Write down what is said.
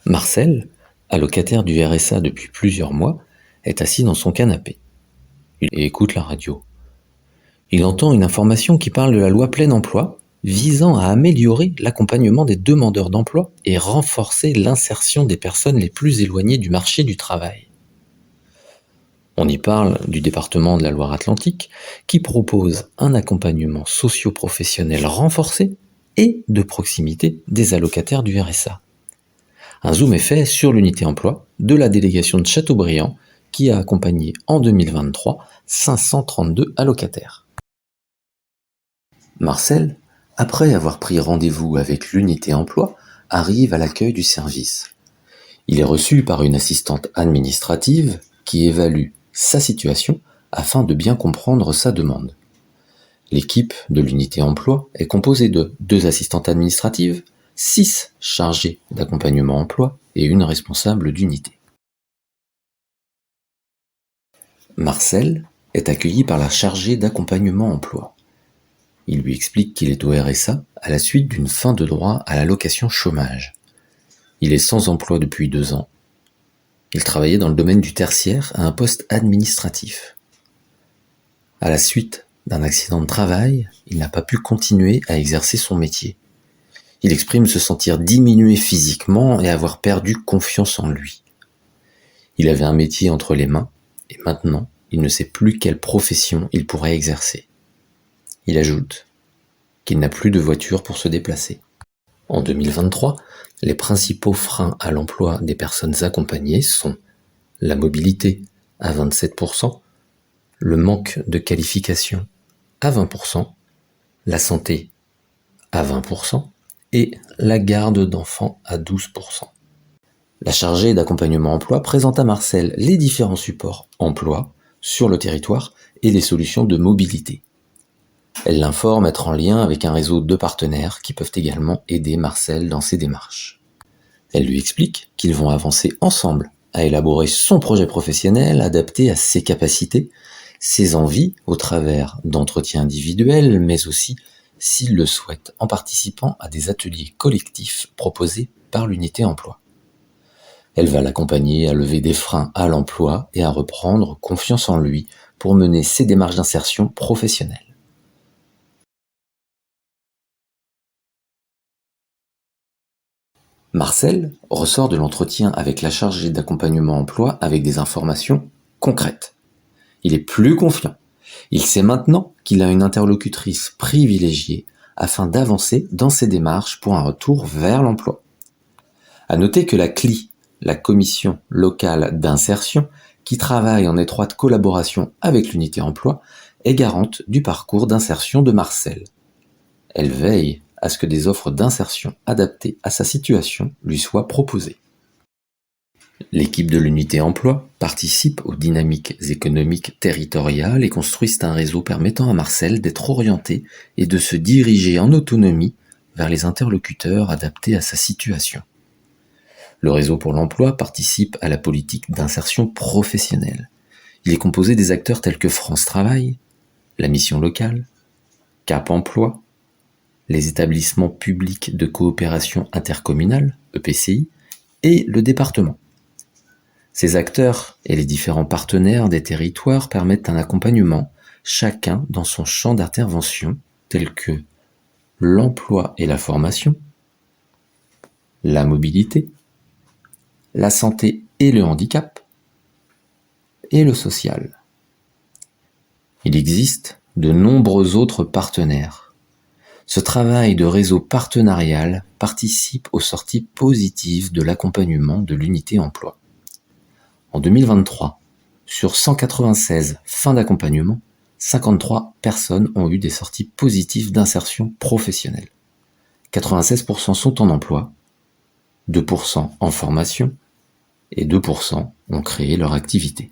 Marcel, allocataire du RSA depuis plusieurs mois, est assis dans son canapé. Il écoute la radio. Il entend une information qui parle de la loi plein emploi, visant à améliorer l'accompagnement des demandeurs d'emploi et renforcer l'insertion des personnes les plus éloignées du marché du travail. On y parle du département de la Loire-Atlantique qui propose un accompagnement socio-professionnel renforcé et de proximité des allocataires du RSA. Un zoom est fait sur l'unité emploi de la délégation de Châteaubriand qui a accompagné en 2023 532 allocataires. Marcel, après avoir pris rendez-vous avec l'unité emploi, arrive à l'accueil du service. Il est reçu par une assistante administrative qui évalue sa situation afin de bien comprendre sa demande. L'équipe de l'unité emploi est composée de 2 assistantes administratives, 6 chargés d'accompagnement emploi et une responsable d'unité. Marcel est accueilli par la chargée d'accompagnement emploi. Il lui explique qu'il est au RSA à la suite d'une fin de droit à l'allocation chômage. Il est sans emploi depuis 2 ans. Il travaillait dans le domaine du tertiaire à un poste administratif. À la suite d'un accident de travail, il n'a pas pu continuer à exercer son métier. Il exprime se sentir diminué physiquement et avoir perdu confiance en lui. Il avait un métier entre les mains et maintenant, il ne sait plus quelle profession il pourrait exercer. Il ajoute qu'il n'a plus de voiture pour se déplacer. En 2023, les principaux freins à l'emploi des personnes accompagnées sont la mobilité à 27%, le manque de qualification à 20%, la santé à 20% et la garde d'enfants à 12%. La chargée d'accompagnement emploi présente à Marcel les différents supports emploi sur le territoire et les solutions de mobilité. Elle l'informe être en lien avec un réseau de partenaires qui peuvent également aider Marcel dans ses démarches. Elle lui explique qu'ils vont avancer ensemble à élaborer son projet professionnel adapté à ses capacités, ses envies au travers d'entretiens individuels, mais aussi, s'il le souhaite, en participant à des ateliers collectifs proposés par l'unité emploi. Elle va l'accompagner à lever des freins à l'emploi et à reprendre confiance en lui pour mener ses démarches d'insertion professionnelle. Marcel ressort de l'entretien avec la chargée d'accompagnement emploi avec des informations concrètes. Il est plus confiant. Il sait maintenant qu'il a une interlocutrice privilégiée afin d'avancer dans ses démarches pour un retour vers l'emploi. À noter que la CLI, la commission locale d'insertion, qui travaille en étroite collaboration avec l'unité emploi, est garante du parcours d'insertion de Marcel. Elle veille à ce que des offres d'insertion adaptées à sa situation lui soient proposées. L'équipe de l'unité emploi participe aux dynamiques économiques territoriales et construisent un réseau permettant à Marcel d'être orienté et de se diriger en autonomie vers les interlocuteurs adaptés à sa situation. Le réseau pour l'emploi participe à la politique d'insertion professionnelle. Il est composé des acteurs tels que France Travail, la mission locale, Cap Emploi, les établissements publics de coopération intercommunale, EPCI, et le département. Ces acteurs et les différents partenaires des territoires permettent un accompagnement, chacun dans son champ d'intervention, tels que l'emploi et la formation, la mobilité, la santé et le handicap, et le social. Il existe de nombreux autres partenaires. Ce travail de réseau partenarial participe aux sorties positives de l'accompagnement de l'unité emploi. En 2023, sur 196 fins d'accompagnement, 53 personnes ont eu des sorties positives d'insertion professionnelle. 96% sont en emploi, 2% en formation et 2% ont créé leur activité.